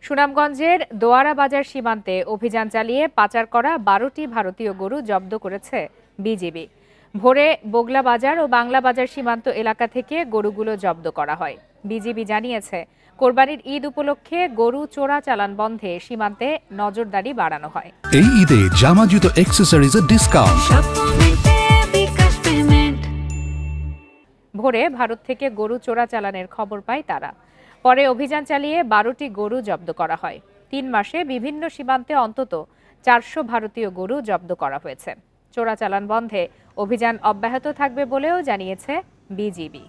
সুনামগঞ্জের দোয়ারা বাজার সীমান্তে অভিযান চালিয়ে পাচার করা ১২টি ভারতীয় গরু জব্দ করেছে বিজিবি। ভোরে বগলা বাজার ও বাংলা বাজার সীমান্ত এলাকা থেকে গরুগুলো জব্দ করা হয়। বিজিবি জানিয়েছে, কোরবানির ঈদ উপলক্ষে গরু চোরাচালান বন্ধে সীমান্তে নজরদারি বাড়ানো হয়। এই ঈদে জামা জুতো অ্যাকসেসরিজের ডিসকাউন্ট। ভোরে ভারত থেকে গরু চোরাচালানের খবর পায় তারা। পরে অভিযান চালিয়ে ১২টি গরু জব্দ করা হয়। ৩ মাসে বিভিন্ন সীমান্তে অন্তত ৪০০ ভারতীয় গরু জব্দ করা হয়েছে। চোরাচালান বন্ধে অভিযান অব্যাহত থাকবে বলেও জানিয়েছে বিজিবি।